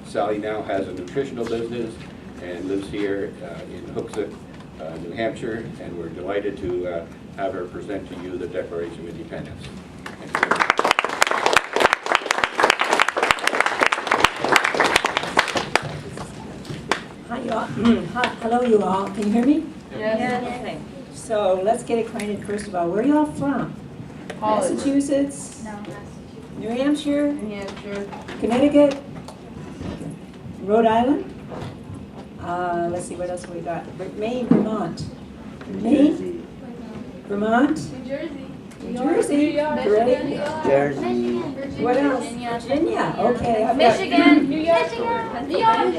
Sallie now has a nutritional business and lives here in Hooksett, New Hampshire, and we're delighted to have her present to you the Declaration of Independence. Thank you. Hi, you all. Hello, you all. Can you hear me? Yes. Okay. So let's get acquainted first of all. Where are you all from? Massachusetts? No, New Hampshire? New Hampshire. Connecticut? Rhode Island? Let's see, what else have we got? Maine, Vermont. Maine? Vermont? New Jersey. New Jersey? New York. Great. Jersey. What else? Virginia. Okay. I've got- Michigan. New York. New York.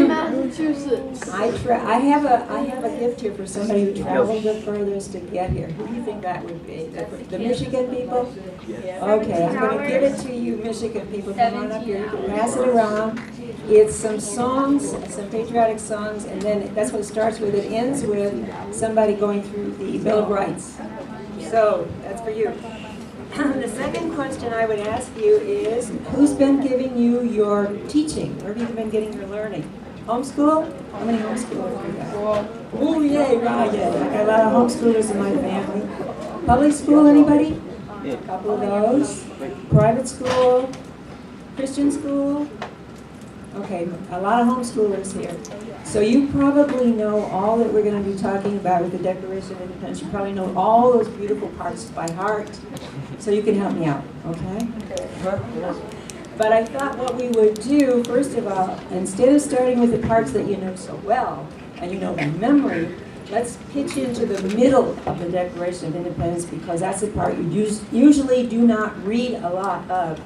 Massachusetts. I have a gift here for somebody who traveled the furthest to get here. Who do you think that would be? The Michigan people? Okay, I'm going to give it to you, Michigan people. Come on up here. You can pass it around. It's some songs, some patriotic songs, and then that's what it starts with. It ends with somebody going through the Bill of Rights. So that's for you. The second question I would ask you is, who's been giving you your teaching? Where have you been getting your learning? Homeschool? How many homeschoolers have you got? Oh, yay, right, yeah. I got a lot of homeschoolers in my family. Public school, anybody? A couple of those. Private school? Christian school? Okay, a lot of homeschoolers here. So you probably know all that we're going to be talking about with the Declaration of Independence. You probably know all those beautiful parts by heart. So you can help me out, okay? But I thought what we would do, first of all, instead of starting with the parts that you know so well, and you know by memory, let's pitch into the middle of the Declaration of Independence, because that's the part you usually do not read a lot of.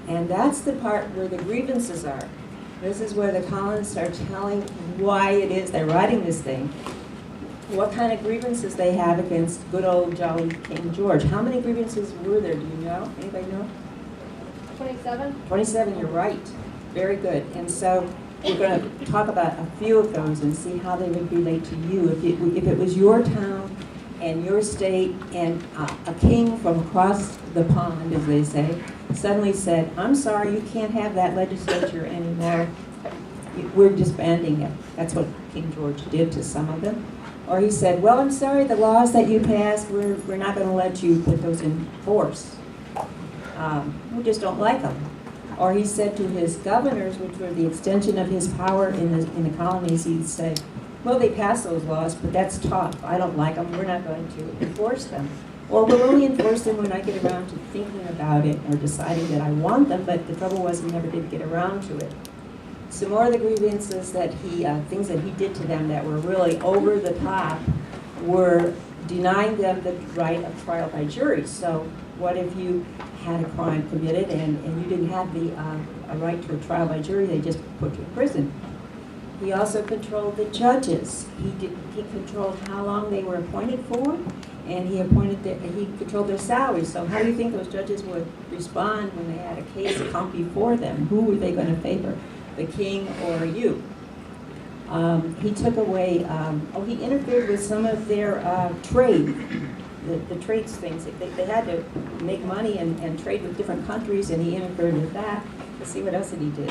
And that's the part where the grievances are. This is where the colonists are telling why it is they're writing this thing. What kind of grievances they have against good old jolly King George. How many grievances were there, do you know? Anybody know? 27. 27, you're right. Very good. And so we're going to talk about a few of those and see how they would relate to you. If it was your town and your state and a king from across the pond, as they say, suddenly said, I'm sorry, you can't have that legislature anymore. We're disbanding it. That's what King George did to some of them. Or he said, well, I'm sorry, the laws that you passed, we're not going to let you put those in force. We just don't like them. Or he said to his governors, which were the extension of his power in the colonies, he'd say, well, they passed those laws, but that's tough. I don't like them. We're not going to enforce them. Or we'll only enforce them when I get around to thinking about it or deciding that I want them, but the trouble was he never did get around to it. Some more of the grievances that things that he did to them that were really over the top were denying them the right of trial by jury. So what if you had a crime committed and you didn't have a right to a trial by jury, they just put you in prison. He also controlled the judges. He controlled how long they were appointed for, and he controlled their salaries. So how do you think those judges would respond when they had a case come before them? Who were they going to favor, the king or you? He took away, he interfered with some of their trade, the trades things. They had to make money and trade with different countries, and he interfered with that. Let's see, what else did he do?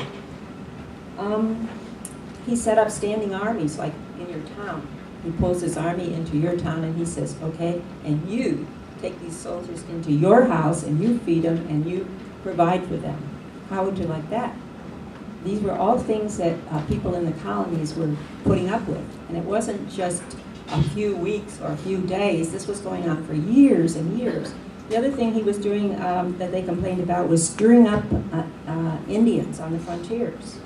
He set up standing armies, like in your town. He pulls his army into your town and he says, okay, and you take these soldiers into your house and you feed them and you provide for them. How would you like that? These were all things that people in the colonies were putting up with. And it wasn't just a few weeks or a few days. This was going on for years and years. The other thing he was doing that they complained about was stirring up Indians on the frontiers.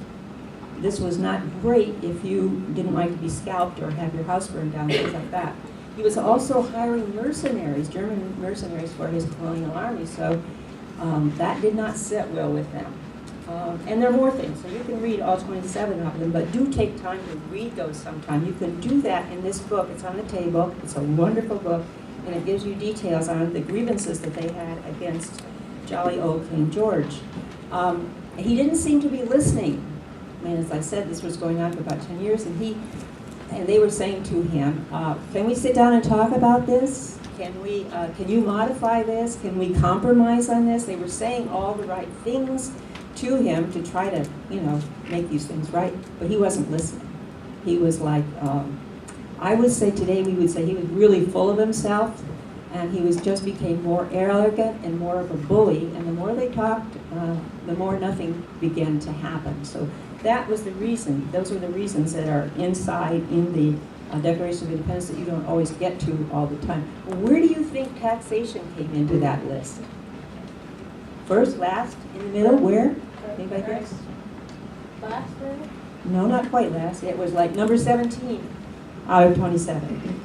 This was not great if you didn't like to be scalped or have your house burned down, things like that. He was also hiring mercenaries, German mercenaries, for his colonial army, so that did not sit well with them. And there are more things, so you can read all 27 of them, but do take time to read those sometime. You can do that in this book. It's on the table. It's a wonderful book, and it gives you details on the grievances that they had against jolly old King George. He didn't seem to be listening. And as I said, this was going on for about 10 years, and they were saying to him, can we sit down and talk about this? can you modify this? Can we compromise on this? They were saying all the right things to him to try to, make these things right, but he wasn't listening. He was like, I would say today, we would say he was really full of himself, and he just became more arrogant and more of a bully, and the more they talked, the more nothing began to happen. So that was the reason, those were the reasons that are inside in the Declaration of Independence that you don't always get to all the time. Where do you think taxation came into that list? First, last, in the middle, where? Anybody guess? Last row? No, not quite last. It was like number 17 out of 27.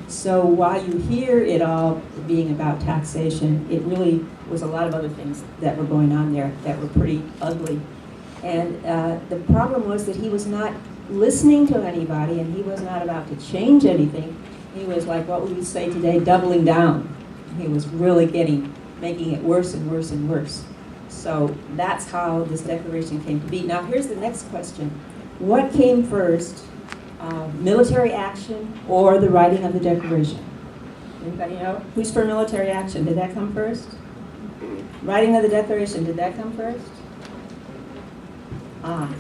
So while you hear it all being about taxation, it really was a lot of other things that were going on there that were pretty ugly. And the problem was that he was not listening to anybody, and he was not about to change anything. He was like, what would we say today, doubling down. He was really making it worse and worse and worse. So that's how this declaration came to be. Now here's the next question. What came first, military action or the writing of the Declaration? Anybody know? Who's for military action? Did that come first? Writing of the Declaration, did that come first?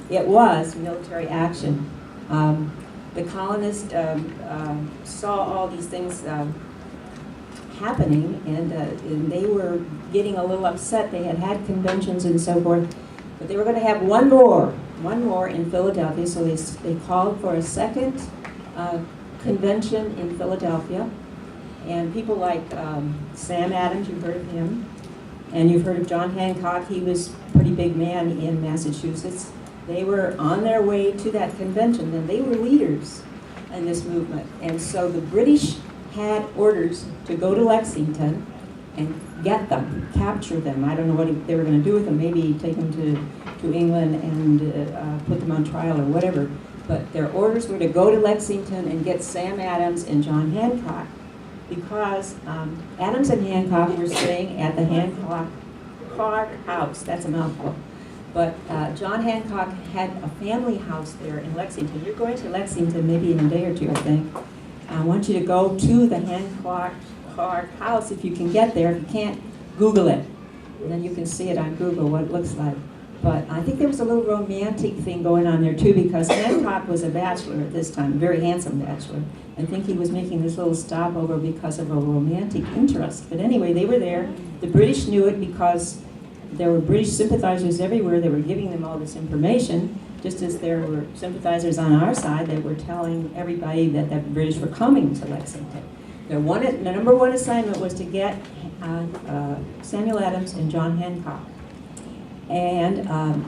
It was military action. The colonists saw all these things happening, and they were getting a little upset. They had conventions and so forth, but they were going to have one more in Philadelphia, so they called for a second convention in Philadelphia, and people like Sam Adams, you've heard of him, and you've heard of John Hancock. He was a pretty big man in Massachusetts. They were on their way to that convention, and they were leaders in this movement. And so the British had orders to go to Lexington and get them, capture them. I don't know what they were going to do with them, maybe take them to England and put them on trial or whatever. But their orders were to go to Lexington and get Sam Adams and John Hancock, because Adams and Hancock were staying at the Hancock Park House. That's a mouthful. But John Hancock had a family house there in Lexington. You're going to Lexington maybe in a day or two, I think. I want you to go to the Hancock Park House if you can get there. If you can't, Google it. And then you can see it on Google, what it looks like. But I think there was a little romantic thing going on there too, because Hancock was a bachelor at this time, a very handsome bachelor. I think he was making this little stopover because of a romantic interest. But anyway, they were there. The British knew it because there were British sympathizers everywhere. They were giving them all this information, just as there were sympathizers on our side that were telling everybody that the British were coming to Lexington. The number one assignment was to get Samuel Adams and John Hancock. And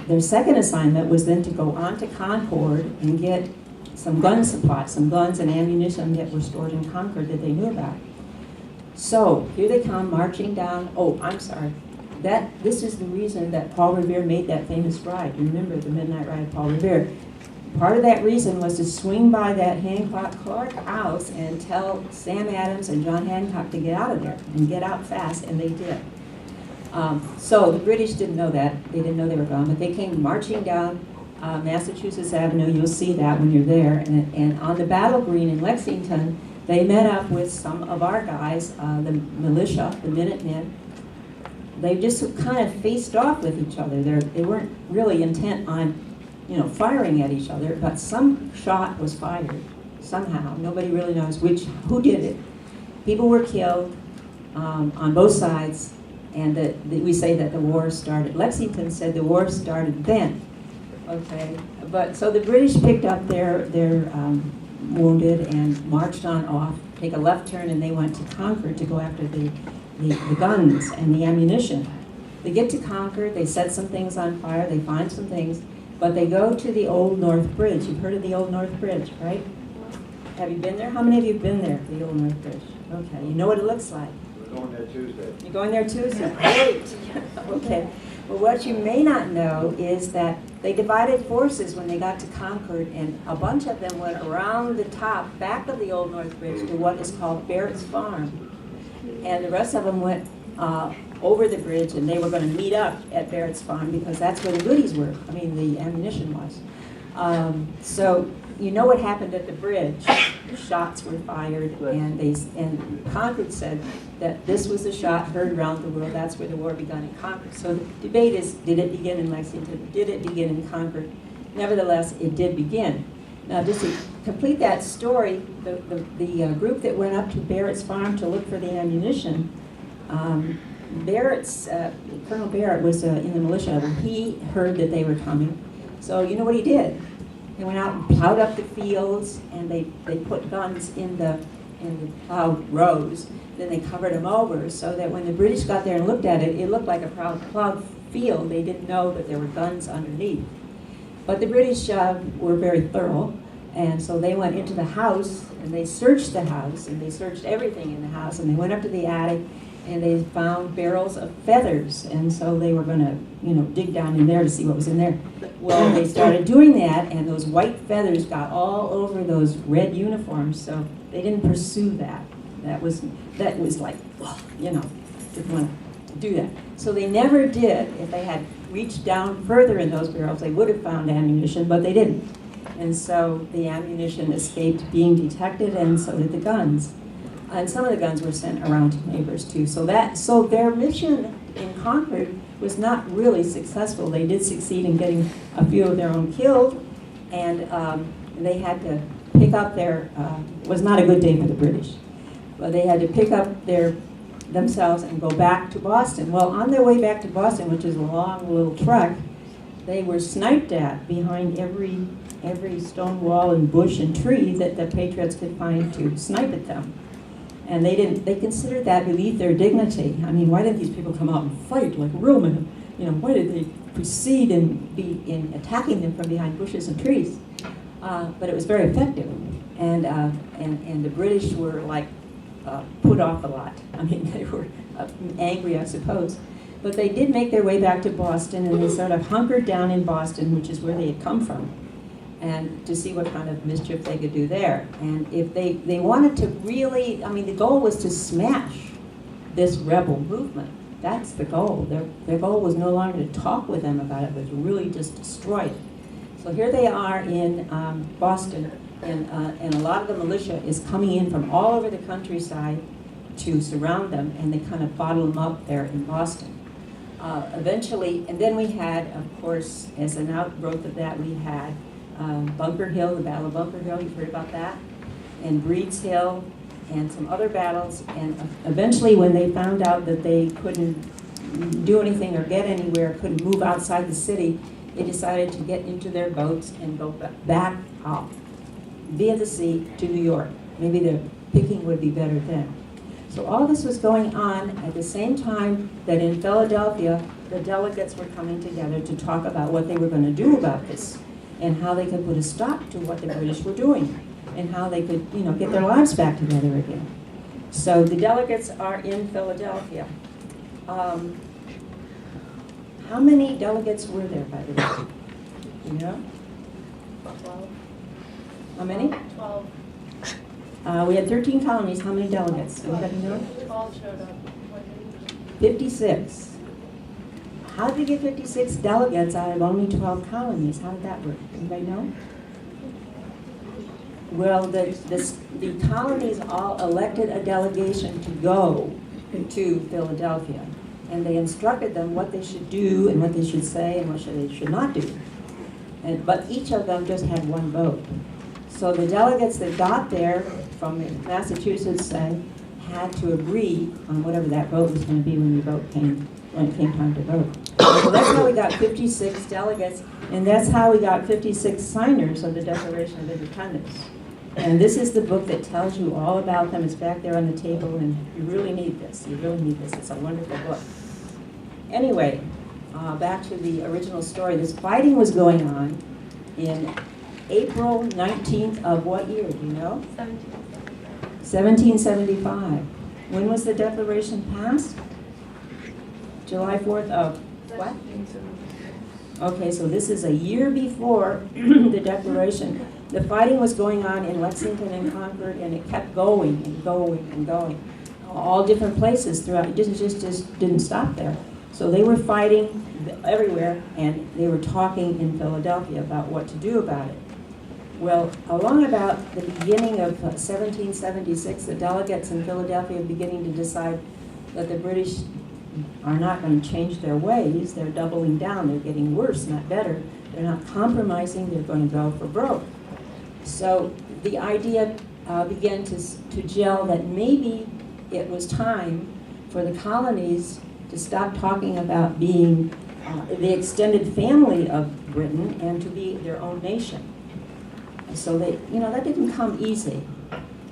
their second assignment was then to go on to Concord and get some gun supplies, some guns and ammunition that were stored in Concord that they knew about. So here they come marching down. Oh, I'm sorry. This is the reason that Paul Revere made that famous ride. You remember the midnight ride of Paul Revere. Part of that reason was to swing by that Hancock Clark house and tell Sam Adams and John Hancock to get out of there and get out fast, and they did. So the British didn't know that. They didn't know they were gone, but they came marching down Massachusetts Avenue. You'll see that when you're there. And on the Battle Green in Lexington, they met up with some of our guys, the militia, the Minutemen. They just kind of faced off with each other. They weren't really intent on, firing at each other, but some shot was fired somehow. Nobody really knows who did it. People were killed on both sides, and we say that the war started. Lexington said the war started then. Okay, but so the British picked up their wounded and marched on off, take a left turn, and they went to Concord to go after the guns and the ammunition. They get to Concord, they set some things on fire, they find some things, but they go to the Old North Bridge. You've heard of the Old North Bridge, right? Have you been there? How many of you have been there, the Old North Bridge? Okay, you know what it looks like. We're going there Tuesday. You're going there Tuesday? Great. Okay. Well, what you may not know is that they divided forces when they got to Concord, and a bunch of them went around the top, back of the Old North Bridge, to what is called Barrett's Farm. And the rest of them went over the bridge, and they were going to meet up at Barrett's Farm because that's where the goodies were. I mean, the ammunition was. So, you know what happened at the bridge. Shots were fired, and Concord said that this was a shot heard around the world. That's where the war began in Concord. So the debate is, did it begin in Lexington? Did it begin in Concord? Nevertheless, it did begin. Now, just to complete that story, the group that went up to Barrett's farm to look for the ammunition, Colonel Barrett was in the militia. He heard that they were coming. So you know what he did? They went out and plowed up the fields, and they put guns in the plowed rows. Then they covered them over so that when the British got there and looked at it, it looked like a plowed field. They didn't know that there were guns underneath. But the British were very thorough, and so they went into the house, and they searched the house, and they searched everything in the house, and they went up to the attic, and they found barrels of feathers, and so they were going to, dig down in there to see what was in there. Well, they started doing that, and those white feathers got all over those red uniforms, so they didn't pursue that. That was like, didn't want to do that. So they never did. If they had reached down further in those barrels, they would have found ammunition, but they didn't. And so the ammunition escaped being detected, and so did the guns. And some of the guns were sent around to neighbors too. So their mission in Concord was not really successful. They did succeed in getting a few of their own killed, and they had to pick up their. It was not a good day for the British, but they had to pick up themselves and go back to Boston. Well, on their way back to Boston, which is a long little trek, they were sniped at behind every stone wall and bush and tree that the Patriots could find to snipe at them. And they considered that beneath their dignity. I mean, why didn't these people come out and fight like real men? Why did they proceed in attacking them from behind bushes and trees? But it was very effective. And the British were like put off a lot. I mean, they were angry, I suppose. But they did make their way back to Boston, and they sort of hunkered down in Boston, which is where they had come from, and to see what kind of mischief they could do there. And if they wanted to really, the goal was to smash this rebel movement. That's the goal. Their goal was no longer to talk with them about it, but to really just destroy it. So here they are in Boston, and a lot of the militia is coming in from all over the countryside to surround them, and they kind of bottle them up there in Boston. Eventually, and then we had, of course, as an outgrowth of that, we had Bunker Hill, the Battle of Bunker Hill, you've heard about that, and Breed's Hill, and some other battles. And eventually, when they found out that they couldn't do anything or get anywhere, couldn't move outside the city, they decided to get into their boats and go back out via the sea to New York. Maybe the picking would be better then. So all this was going on at the same time that in Philadelphia, the delegates were coming together to talk about what they were going to do about this, and how they could put a stop to what the British were doing, and how they could, get their lives back together again. So the delegates are in Philadelphia. How many delegates were there, by the way? You know? 12. How many? 12. We had 13 colonies. How many delegates? Anybody know? 12 showed up. 56. How did they get 56 delegates out of only 12 colonies? How did that work? Anybody know? Well, the colonies all elected a delegation to go to Philadelphia, and they instructed them what they should do and what they should say and what they should not do. But each of them just had one vote. So the delegates that got there from Massachusetts, say, had to agree on whatever that vote was going to be when it came time to vote. So that's how we got 56 delegates, and that's how we got 56 signers of the Declaration of Independence. And this is the book that tells you all about them. It's back there on the table, and you really need this. You really need this. It's a wonderful book. Anyway, back to the original story. This fighting was going on in April 19th of what year, do you know? 1775. When was the Declaration passed? July 4th of what? Okay, so this is a year before the Declaration. The fighting was going on in Lexington and Concord, and it kept going and going and going. All different places throughout. It just didn't stop there. So they were fighting everywhere, and they were talking in Philadelphia about what to do about it. Well, along about the beginning of 1776, the delegates in Philadelphia are beginning to decide that the British are not going to change their ways. They're doubling down. They're getting worse, not better. They're not compromising. They're going to go for broke. So the idea began to gel that maybe it was time for the colonies to stop talking about being the extended family of Britain and to be their own nation. So they, that didn't come easy.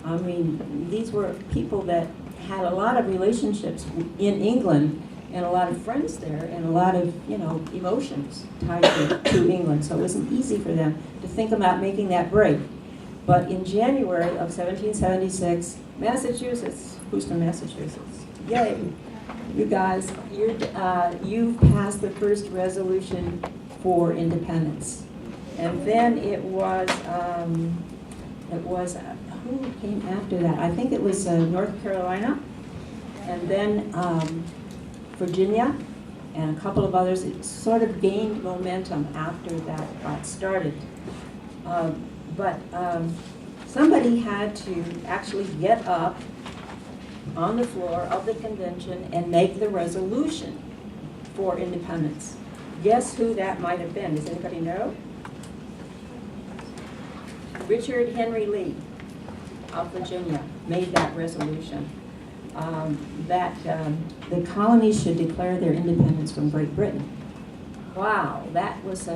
I mean, these were people that had a lot of relationships in England and a lot of friends there and a lot of, emotions tied to England. So it wasn't easy for them to think about making that break. But in January of 1776, Massachusetts, who's from Massachusetts? Yay! You guys, you've passed the first resolution for independence. And then it was who came after that? I think it was North Carolina, and then Virginia, and a couple of others. It sort of gained momentum after that got started. But somebody had to actually get up on the floor of the convention and make the resolution for independence. Guess who that might have been? Does anybody know? Richard Henry Lee of Virginia made that resolution that the colonies should declare their independence from Great Britain. Wow, that was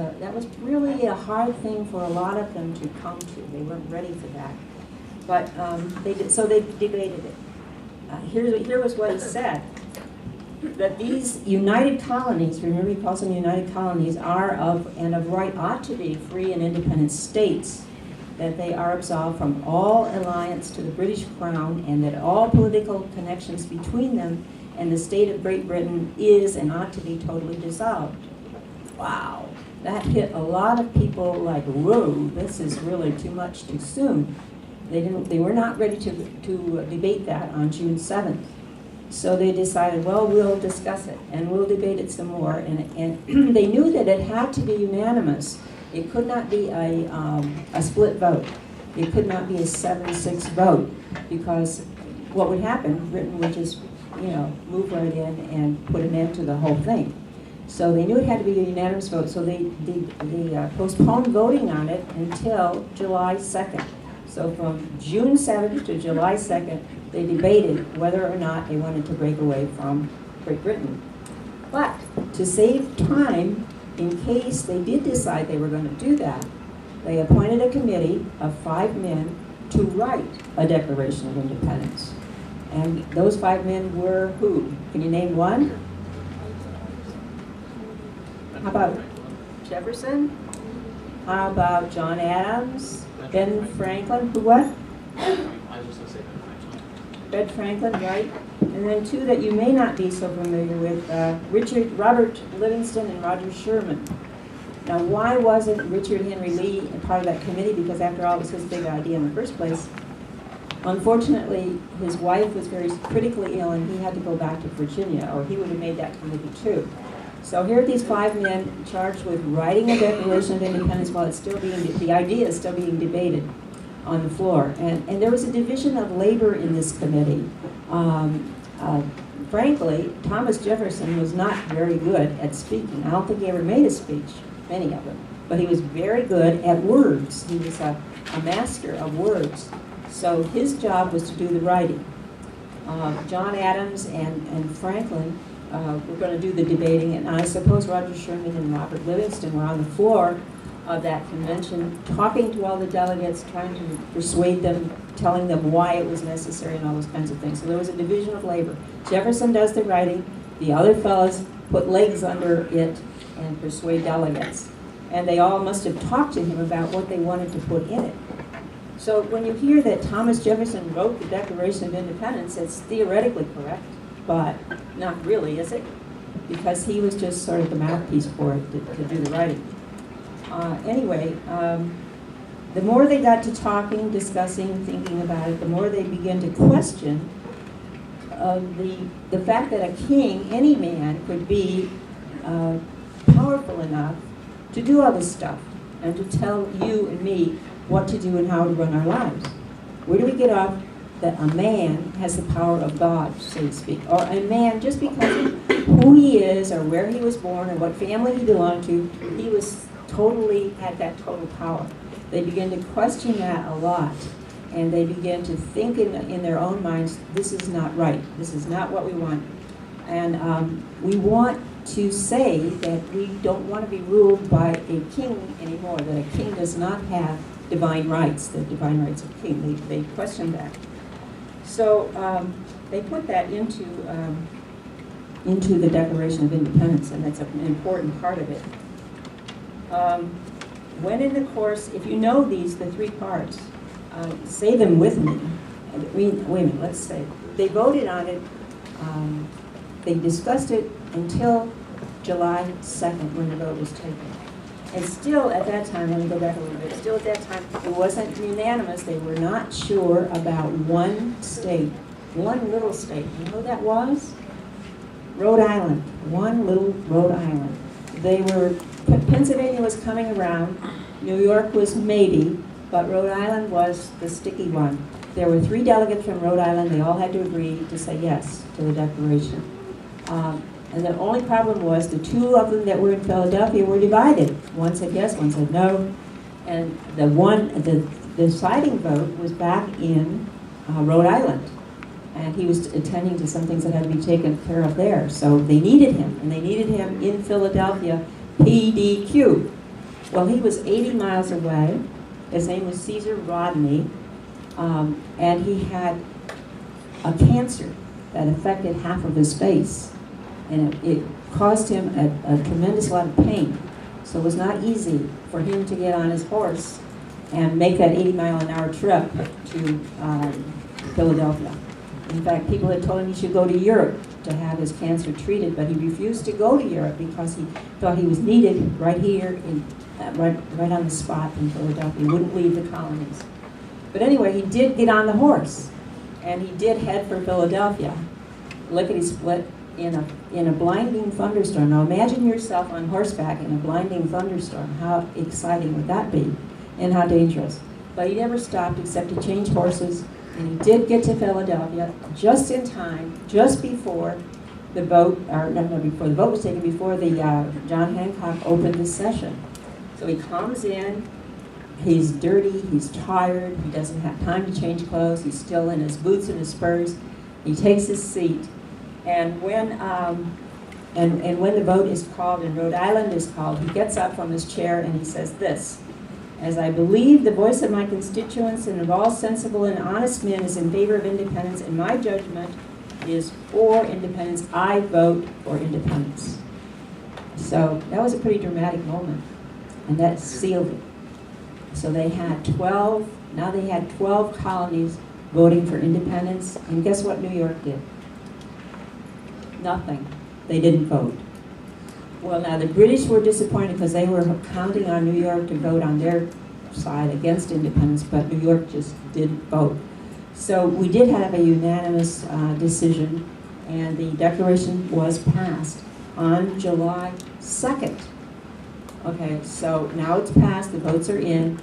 really a hard thing for a lot of them to come to. They weren't ready for that, but so they debated it. Here was what he said: that these united colonies, remember he calls them united colonies, are of right ought to be free and independent states. That they are absolved from all alliance to the British Crown, and that all political connections between them and the state of Great Britain is and ought to be totally dissolved. Wow, that hit a lot of people like, whoa, this is really too much too soon. They were not ready to debate that on June 7th. So they decided, well, we'll discuss it and we'll debate it some more. And they knew that it had to be unanimous. It could not be a split vote. It could not be a 7-6 vote, because what would happen, Britain would just, move right in and put an end to the whole thing. So they knew it had to be a unanimous vote, so they postponed voting on it until July 2nd. So from June 7th to July 2nd, they debated whether or not they wanted to break away from Great Britain. But to save time, in case they did decide they were going to do that, they appointed a committee of 5 men to write a Declaration of Independence. And those 5 men were who? Can you name one? How about Jefferson? How about John Adams? Ben Franklin? Who what? I was just going to say Ben Franklin. Ben Franklin, right? And then 2 that you may not be so familiar with, Robert Livingston and Roger Sherman. Now, why wasn't Richard Henry Lee a part of that committee? Because after all, it was his big idea in the first place. Unfortunately, his wife was very critically ill and he had to go back to Virginia, or he would have made that committee too. So here are these 5 men charged with writing a Declaration of Independence while it's still the idea is still being debated on the floor. And there was a division of labor in this committee. Frankly, Thomas Jefferson was not very good at speaking. I don't think he ever made a speech, many of them, but he was very good at words. He was a master of words. So his job was to do the writing. John Adams and Franklin were going to do the debating, and I suppose Roger Sherman and Robert Livingston were on the floor of that convention, talking to all the delegates, trying to persuade them, telling them why it was necessary and all those kinds of things. So there was a division of labor. Jefferson does the writing, the other fellows put legs under it and persuade delegates. And they all must have talked to him about what they wanted to put in it. So when you hear that Thomas Jefferson wrote the Declaration of Independence, it's theoretically correct, but not really, is it? Because he was just sort of the mouthpiece for it to do the writing. Anyway, the more they got to talking, discussing, thinking about it, the more they began to question the fact that a king, any man, could be powerful enough to do all this stuff and to tell you and me what to do and how to run our lives. Where do we get off that a man has the power of God, so to speak? Or a man, just because of who he is or where he was born or what family he belonged to, he was totally, had that total power. They began to question that a lot. And they began to think in their own minds, this is not right. This is not what we want. And we want to say that we don't want to be ruled by a king anymore, that a king does not have divine rights, the divine rights of king. They questioned that. So they put that into the Declaration of Independence, and that's an important part of it. When in the course, if you know the three parts, say them with me. Wait a minute, let's say. They voted on it, they discussed it until July 2nd when the vote was taken. And still at that time, let me go back a little bit, still at that time, it wasn't unanimous. They were not sure about one state, one little state. You know who that was? Rhode Island, one little Rhode Island. Pennsylvania was coming around, New York was maybe, but Rhode Island was the sticky one. There were 3 delegates from Rhode Island. They all had to agree to say yes to the Declaration. And the only problem was the 2 of them that were in Philadelphia were divided. One said yes, one said no. And the deciding vote was back in Rhode Island. And he was attending to some things that had to be taken care of there. So they needed him, and they needed him in Philadelphia, PDQ. Well, he was 80 miles away. His name was Caesar Rodney, and he had a cancer that affected half of his face, and it caused him a tremendous lot of pain. So it was not easy for him to get on his horse and make that 80-mile-an-hour trip to Philadelphia. In fact, people had told him he should go to Europe to have his cancer treated, but he refused to go to Europe because he thought he was needed right here, right on the spot in Philadelphia. He wouldn't leave the colonies. But anyway, he did get on the horse, and he did head for Philadelphia. Lickety-split in a blinding thunderstorm. Now imagine yourself on horseback in a blinding thunderstorm. How exciting would that be, and how dangerous. But he never stopped except to change horses, and he did get to Philadelphia just in time, just before the vote, or no, before the vote was taken, before the John Hancock opened the session. So he comes in, he's dirty, he's tired, he doesn't have time to change clothes, he's still in his boots and his spurs. He takes his seat, and when the vote is called and Rhode Island is called, he gets up from his chair and he says this: "As I believe the voice of my constituents and of all sensible and honest men is in favor of independence, and my judgment is for independence, I vote for independence." So that was a pretty dramatic moment, and that sealed it. So they had 12 colonies voting for independence, and guess what New York did? Nothing. They didn't vote. Well, now the British were disappointed because they were counting on New York to vote on their side against independence, but New York just didn't vote. So we did have a unanimous decision, and the Declaration was passed on July 2nd. Okay, so now it's passed, the votes are in,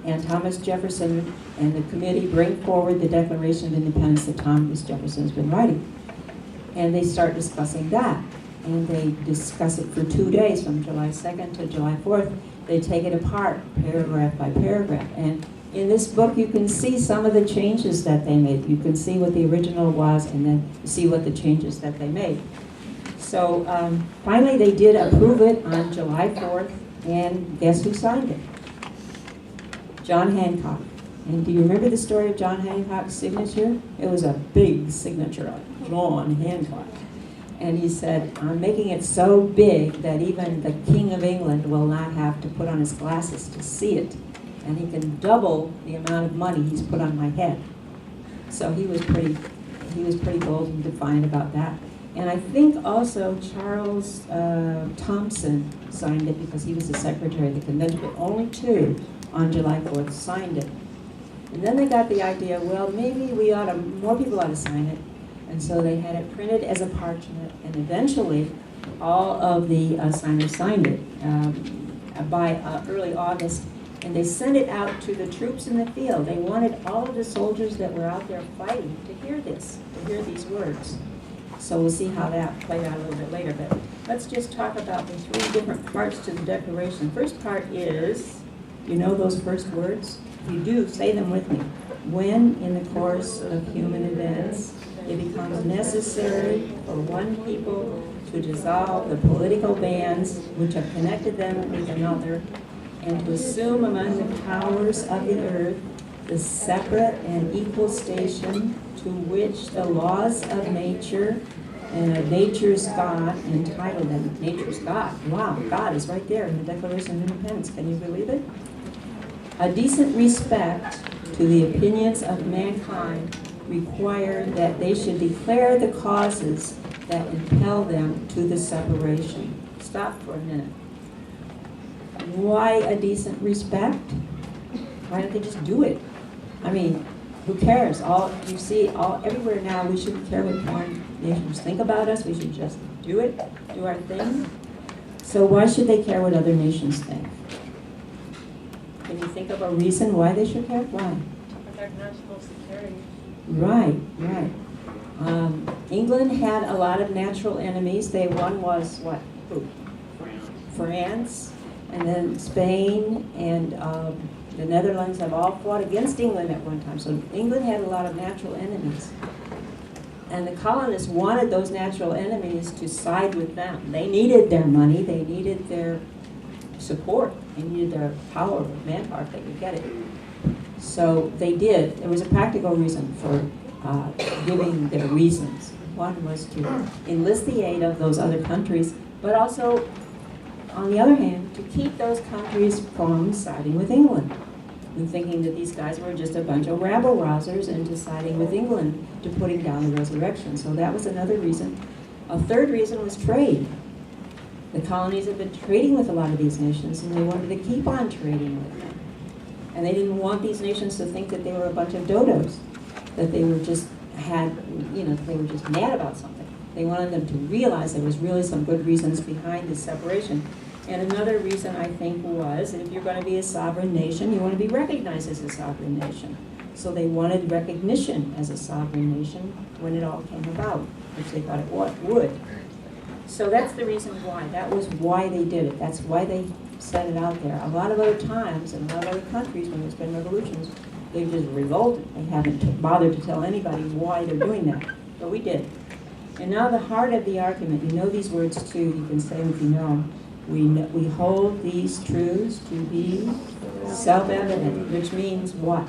and Thomas Jefferson and the committee bring forward the Declaration of Independence that Thomas Jefferson has been writing. And they start discussing that. And they discuss it for 2 days, from July 2nd to July 4th. They take it apart, paragraph by paragraph. And in this book, you can see some of the changes that they made. You can see what the original was, and then see what the changes that they made. So finally, they did approve it on July 4th, and guess who signed it? John Hancock. And do you remember the story of John Hancock's signature? It was a big signature, John Hancock. And he said, "I'm making it so big that even the King of England will not have to put on his glasses to see it. And he can double the amount of money he's put on my head." So he was pretty bold and defiant about that. And I think also Charles Thompson signed it because he was the secretary of the convention, but only 2 on July 4th signed it. And then they got the idea, well, maybe more people ought to sign it. And so they had it printed as a parchment, and eventually all of the signers signed it. By early August, And they sent it out to the troops in the field. They wanted all of the soldiers that were out there fighting to hear this, to hear these words. So we'll see how that played out a little bit later. But let's just talk about the three different parts to the Declaration. The first part is, you know those first words? If you do, say them with me. When, in the course of human events, it becomes necessary for one people to dissolve the political bands which have connected them with another, and to assume among the powers of the earth the separate and equal station to which the laws of nature and of nature's God entitle them. Nature's God. Wow, God is right there in the Declaration of Independence. Can you believe it? A decent respect to the opinions of mankind required that they should declare the causes that impel them to the separation. Stop for a minute. Why a decent respect? Why don't they just do it? I mean, who cares? Everywhere now, we shouldn't care what foreign nations think about us. We should just do it, do our thing. So why should they care what other nations think? Can you think of a reason why they should care? Why? To protect national security. Right. England had a lot of natural enemies. One was what? Who? France, and then Spain, and the Netherlands have all fought against England at one time. So England had a lot of natural enemies. And the colonists wanted those natural enemies to side with them. They needed their money, they needed their support, they needed their power, manpower if they could get it. So they did. There was a practical reason for giving their reasons. One was to enlist the aid of those other countries, but also, on the other hand, to keep those countries from siding with England, and thinking that these guys were just a bunch of rabble-rousers into siding with England to putting down the resurrection. So that was another reason. A third reason was trade. The colonies had been trading with a lot of these nations, and they wanted to keep on trading with them. And they didn't want these nations to think that they were a bunch of dodos, that they were just they were just mad about something. They wanted them to realize there was really some good reasons behind this separation. And another reason, I think, was if you're going to be a sovereign nation, you want to be recognized as a sovereign nation. So they wanted recognition as a sovereign nation when it all came about, which they thought it would. So that's the reason why. That was why they did it. That's why they set it out there. A lot of other times, in a lot of other countries, when there's been revolutions, they've just revolted. They haven't bothered to tell anybody why they're doing that. But we did. And now the heart of the argument, you know these words too, you can say them if you know. We hold these truths to be self-evident, which means what?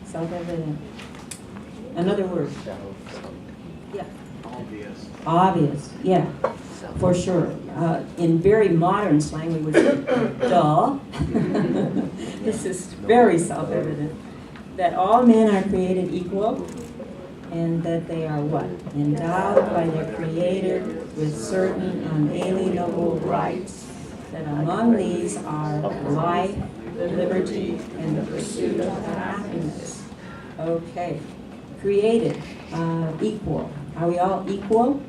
Self-evident. Another word. Yeah. Obvious. Obvious, yeah, for sure. In very modern slang, we would say, duh. This is very self-evident. That all men are created equal, and that they are what? Endowed by their Creator with certain unalienable rights. That among these are life, liberty, and the pursuit of happiness. Okay. Created, equal. Are we all equal?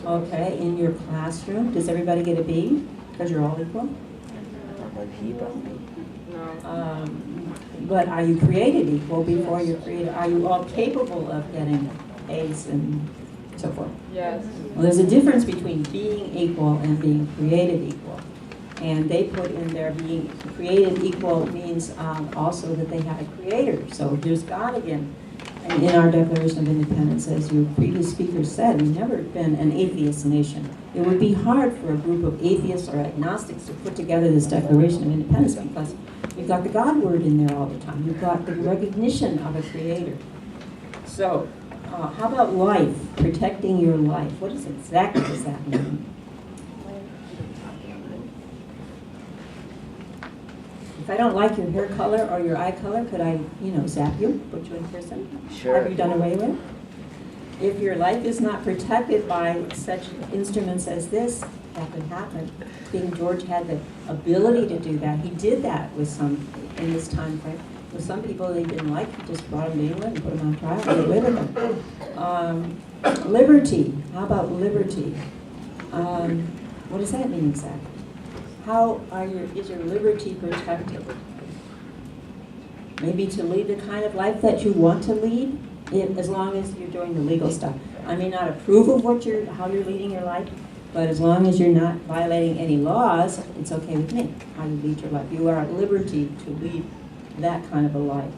Okay, in your classroom, does everybody get a B? Because you're all equal? But are you created equal before you're created? Are you all capable of getting A's and so forth? Yes. Well, there's a difference between being equal and being created equal. And they put in there being created equal means also that they have a creator. So there's God again. And in our Declaration of Independence, as your previous speaker said, we've never been an atheist nation. It would be hard for a group of atheists or agnostics to put together this Declaration of Independence because you've got the God word in there all the time. You've got the recognition of a creator. So how about life, protecting your life? What exactly does that mean? If I don't like your hair color or your eye color, could I, zap you, put you in prison? Sure. Have you done away with? If your life is not protected by such instruments as this, that could happen. King George had the ability to do that. He did that with some, in this time frame. With some people they didn't like, he just brought them to England and put them on trial and get rid of them. Liberty. How about liberty? What does that mean exactly? is your liberty protected? Maybe to lead the kind of life that you want to lead, as long as you're doing the legal stuff. I may not approve of how you're leading your life, but as long as you're not violating any laws, it's okay with me how you lead your life. You are at liberty to lead that kind of a life.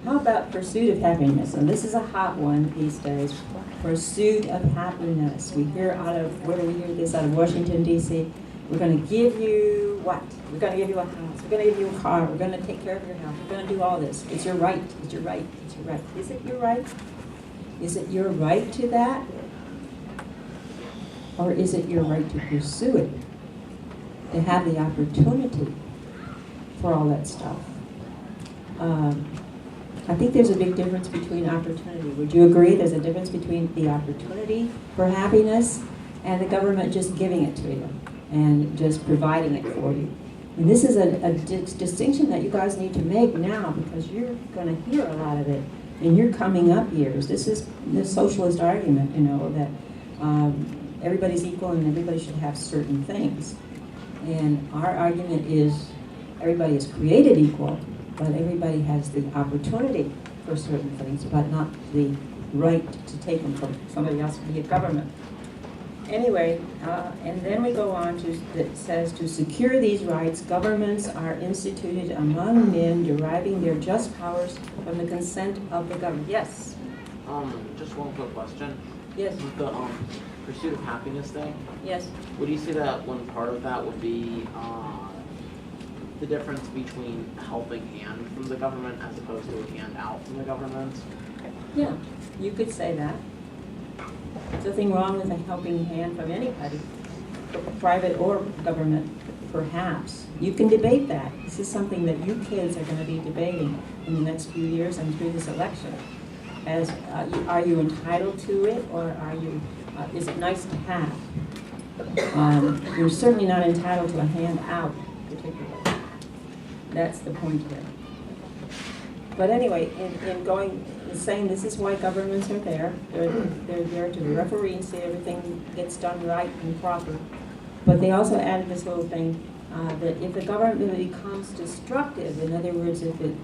How about pursuit of happiness? And this is a hot one these days. Pursuit of happiness. We hear where do we hear this? Out of Washington, D.C. We're going to give you what? We're going to give you a house. We're going to give you a car. We're going to take care of your health. We're going to do all this. It's your right. It's your right. It's your right. Is it your right? Is it your right to that? Or is it your right to pursue it? To have the opportunity for all that stuff? I think there's a big difference between opportunity. Would you agree there's a difference between the opportunity for happiness and the government just giving it to you and just providing it for you? And this is a distinction that you guys need to make now, because you're going to hear a lot of it in your coming up years. This is the socialist argument, that everybody's equal and everybody should have certain things. And our argument is everybody is created equal, but everybody has the opportunity for certain things, but not the right to take them from somebody else, be it government. Anyway, and then we go on to, that says, to secure these rights, governments are instituted among men, deriving their just powers from the consent of the government. Yes? Just one quick question. Yes? With the pursuit of happiness thing, Yes? would you say that one part of that would be the difference between a helping hand from the government as opposed to a handout from the government? Yeah, you could say that. There's nothing wrong with a helping hand from anybody, private or government, perhaps. You can debate that. This is something that you kids are going to be debating in the next few years and through this election. As are you entitled to it, or is it nice to have? You're certainly not entitled to a handout, particularly. That's the point of it. But anyway, in saying this is why governments are there. They're there to referee and see everything gets done right and proper. But they also added this little thing that if the government becomes destructive, in other words, if it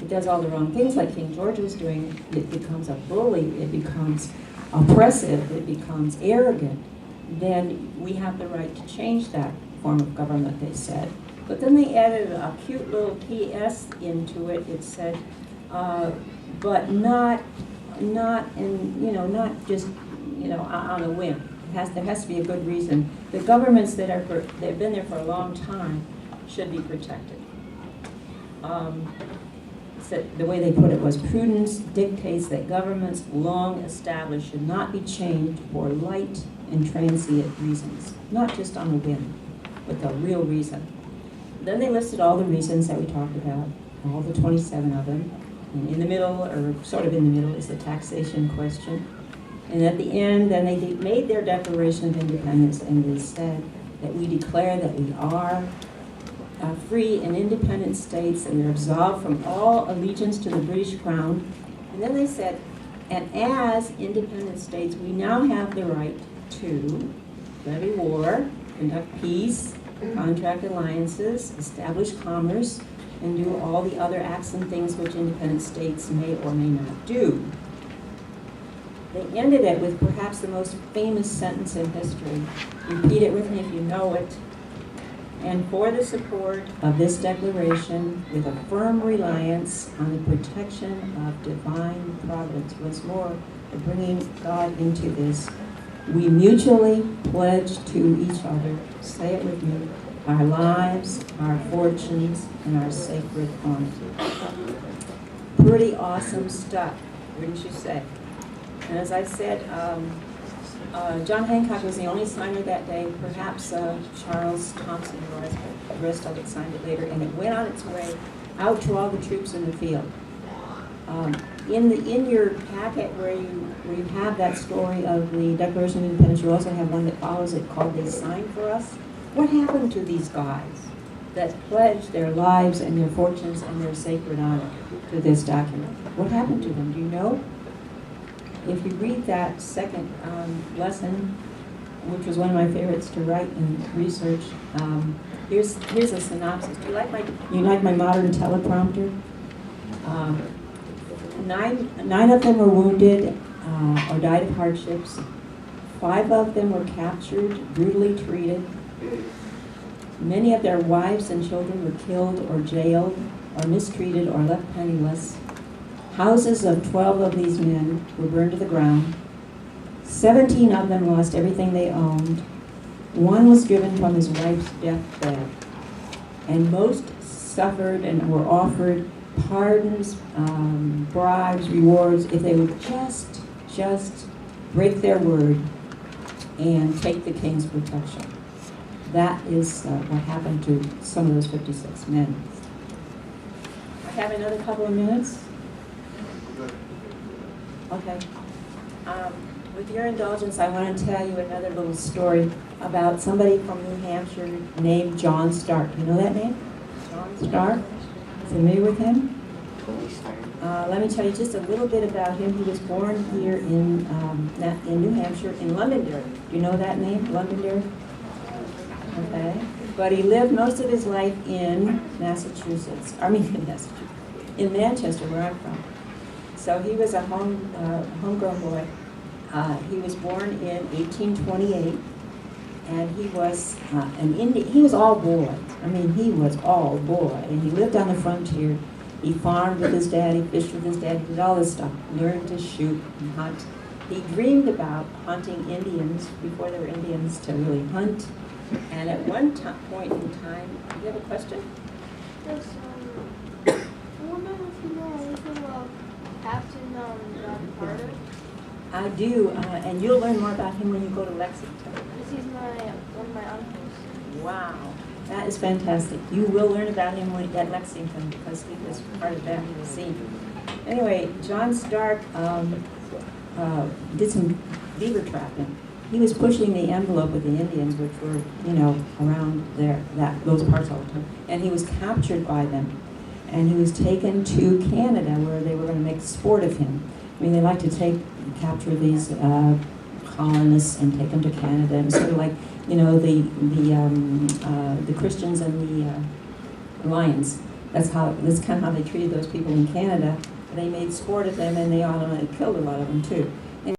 does all the wrong things like King George was doing, it becomes a bully, it becomes oppressive, it becomes arrogant, then we have the right to change that form of government, they said. But then they added a cute little PS into it. It said, but not just on a whim. There has to be a good reason. The governments they've been there for a long time should be protected. So the way they put it was, prudence dictates that governments long established should not be changed for light and transient reasons, not just on a whim, but the real reason. Then they listed all the reasons that we talked about, all the 27 of them. And in the middle, or sort of in the middle, is the taxation question. And at the end, then they made their Declaration of Independence, and they said that we declare that we are free and independent states, and we're absolved from all allegiance to the British Crown. And then they said, and as independent states, we now have the right to levy war, conduct peace, contract alliances, establish commerce, and do all the other acts and things which independent states may or may not do. They ended it with perhaps the most famous sentence in history. Repeat it with me if you know it. And for the support of this declaration, with a firm reliance on the protection of divine providence, once more, of bringing God into this, we mutually pledge to each other, say it with me, our lives, our fortunes, and our sacred honor. Pretty awesome stuff, wouldn't you say? And as I said, John Hancock was the only signer that day. Perhaps Charles Thompson was, but the rest of it signed it later, and it went on its way out to all the troops in the field. In your packet where you have that story of the Declaration of Independence, you also have one that follows it called "They Signed for Us." What happened to these guys that pledged their lives and their fortunes and their sacred honor to this document? What happened to them? Do you know? If you read that second lesson which was one of my favorites to write and research. Here's a synopsis. Do you like my modern teleprompter? Nine of them were wounded or died of hardships. 5 of them were captured, brutally treated. Many of their wives and children were killed or jailed or mistreated or left penniless. Houses of 12 of these men were burned to the ground. 17 of them lost everything they owned. 1 was driven from his wife's deathbed. And most suffered and were offered pardons, bribes, rewards, if they would just break their word and take the king's protection. That is what happened to some of those 56 men. I have another couple of minutes. Okay. With your indulgence, I want to tell you another little story about somebody from New Hampshire named John Stark. You know that name? John Stark? Familiar with him? Let me tell you just a little bit about him. He was born here in New Hampshire, in Londonderry. Do you know that name, Londonderry? Okay. But he lived most of his life in Massachusetts. In Manchester, where I'm from. So he was a homegrown boy. He was born in 1828, and he was an Indian. He was all boy. He was all boy, and he lived on the frontier. He farmed with his dad, he fished with his dad, he did all this stuff, learned to shoot and hunt. He dreamed about hunting Indians before there were Indians to really hunt. And at one point in time, do you have a question? Yes, I wonder if you know anything about Captain John Carter. I do, and you'll learn more about him when you go to Lexington. Because he's one of my uncles. Wow, that is fantastic. You will learn about him at Lexington because he was part of that scene. Anyway, John Stark did some beaver trapping. He was pushing the envelope with the Indians, which were, around those parts all the time. And he was captured by them. And he was taken to Canada, where they were going to make sport of him. They like to capture these colonists and take them to Canada, and sort of like, the Christians and the Lions. That's kind of how they treated those people in Canada. They made sport of them, and they killed a lot of them too.